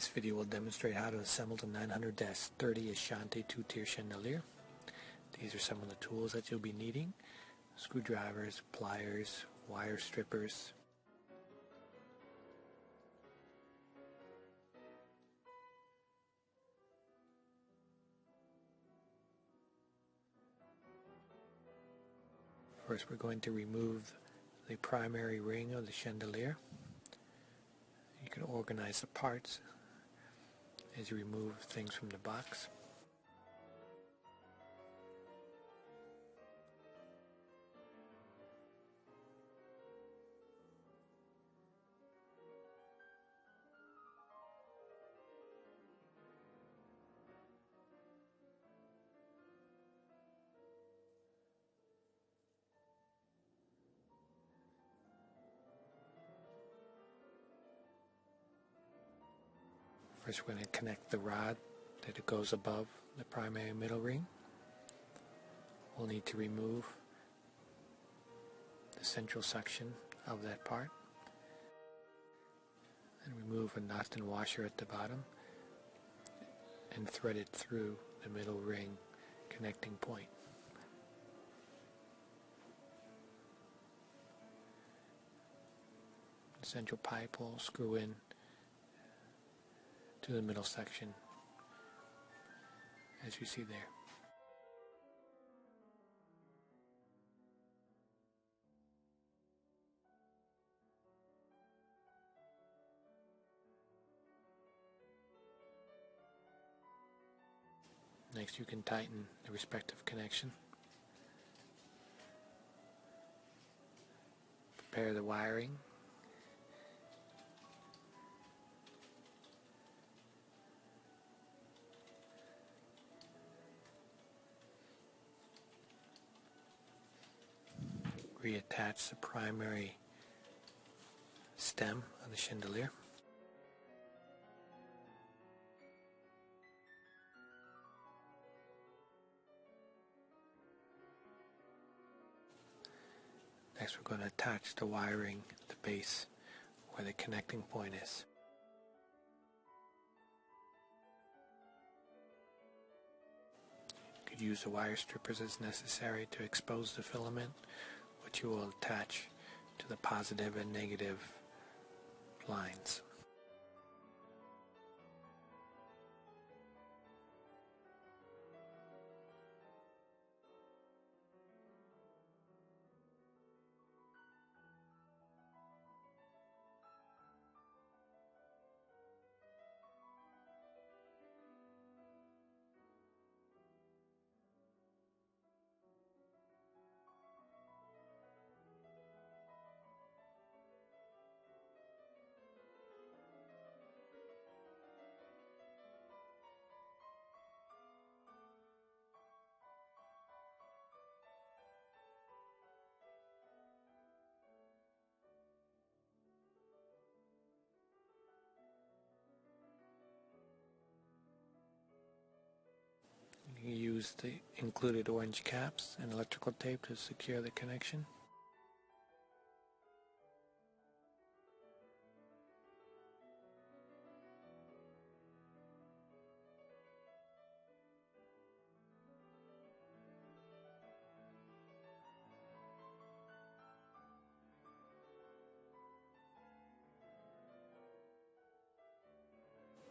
This video will demonstrate how to assemble the 900-30 Ashanti 2-tier chandelier. These are some of the tools that you'll be needing: screwdrivers, pliers, wire strippers. First, we're going to remove the primary ring of the chandelier. You can organize the parts as you remove things from the box. First, we're going to connect the rod that it goes above the primary middle ring. We'll need to remove the central section of that part and remove a nut and washer at the bottom and thread it through the middle ring connecting point. The central pipe will screw in to the middle section, as you see there. Next, you can tighten the respective connection. Prepare the wiring. Reattach the primary stem of the chandelier. Next, we're going to attach the wiring at the base where the connecting point is. You could use the wire strippers as necessary to expose the filament, which you will attach to the positive and negative lines. You use the included orange caps and electrical tape to secure the connection.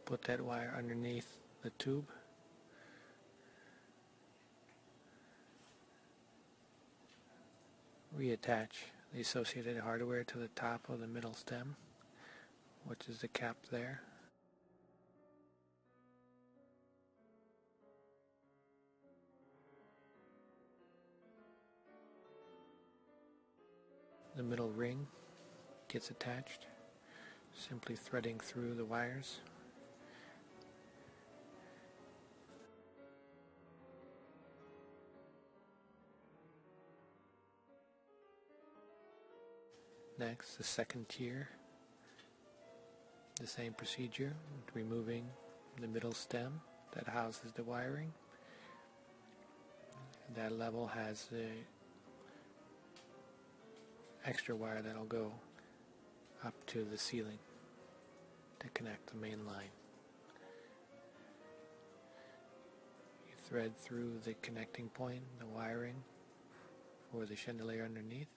Put that wire underneath the tube. Reattach the associated hardware to the top of the middle stem, which is the cap there. The middle ring gets attached, simply threading through the wires. Next, the second tier, the same procedure, removing the middle stem that houses the wiring. That level has the extra wire that'll go up to the ceiling to connect the main line. thread through the connecting point, the wiring for the chandelier underneath.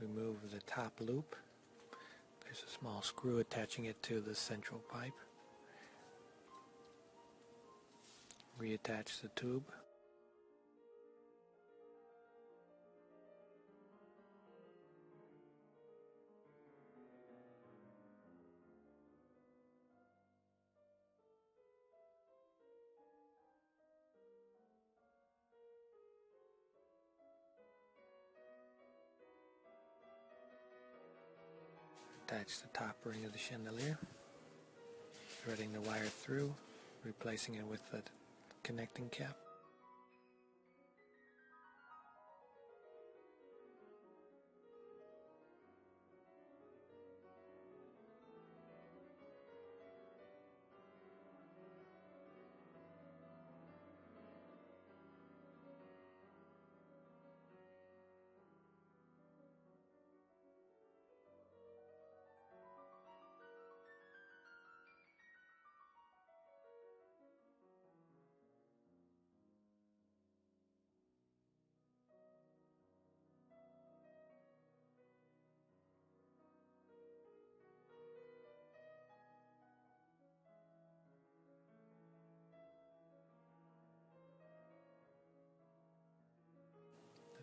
Remove the top loop. There's a small screw attaching it to the central pipe. Reattach the tube. Attach the top ring of the chandelier, threading the wire through, replacing it with the connecting cap.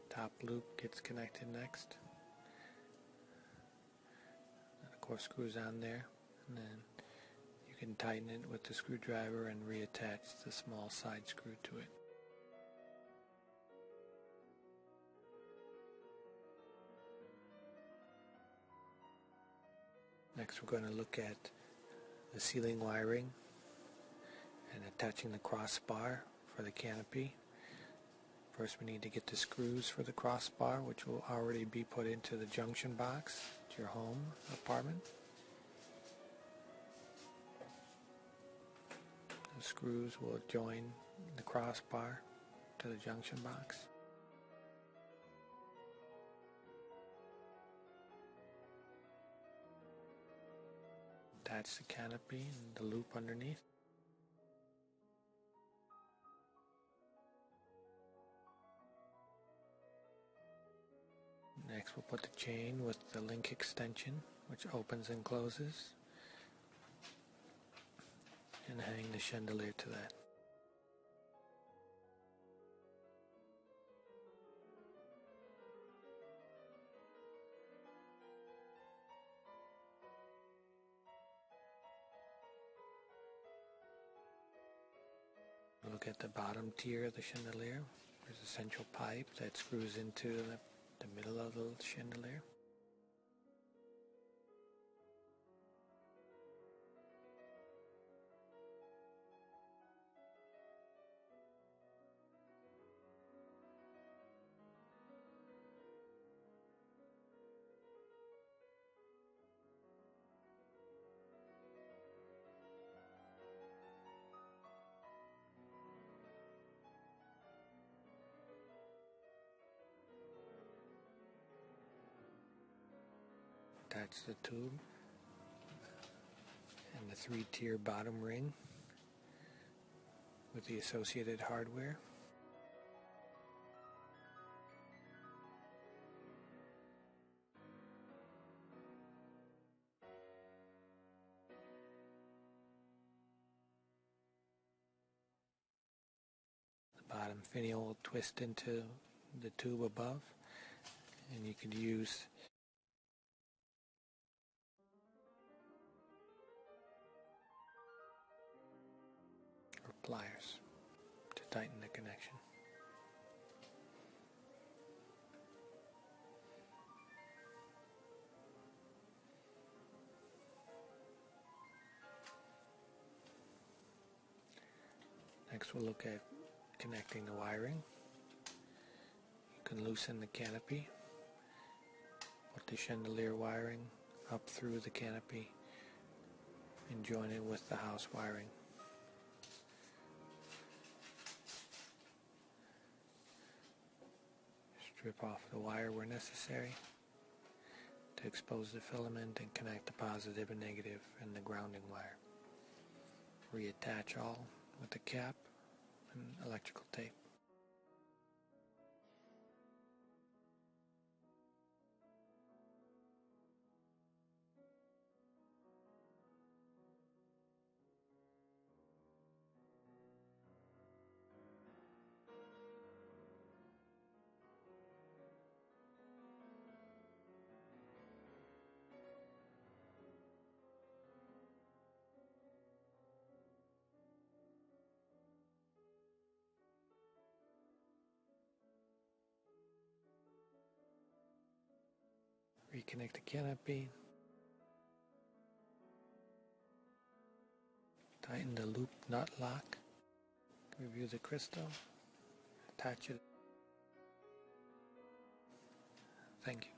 Top loop gets connected next. And of course screws on there, and then you can tighten it with the screwdriver and reattach the small side screw to it. Next we're going to look at the ceiling wiring and attaching the crossbar for the canopy. First we need to get the screws for the crossbar, which will already be put into the junction box at your home apartment. The screws will join the crossbar to the junction box. Attach the canopy and the loop underneath. Next we'll put the chain with the link extension, which opens and closes, and hang the chandelier to that. Look at the bottom tier of the chandelier. There's a central pipe that screws into the middle of the chandelier. Attach the tube and the 3-tier bottom ring with the associated hardware. The bottom finial will twist into the tube above, and you could use pliers to tighten the connection. Next we'll look at connecting the wiring. You can loosen the canopy, put the chandelier wiring up through the canopy and join it with the house wiring. Strip off the wire where necessary to expose the filament and connect the positive and negative and the grounding wire. Reattach all with the cap and electrical tape. Reconnect the canopy. Tighten the loop nut lock. Review the crystal. Attach it. Thank you.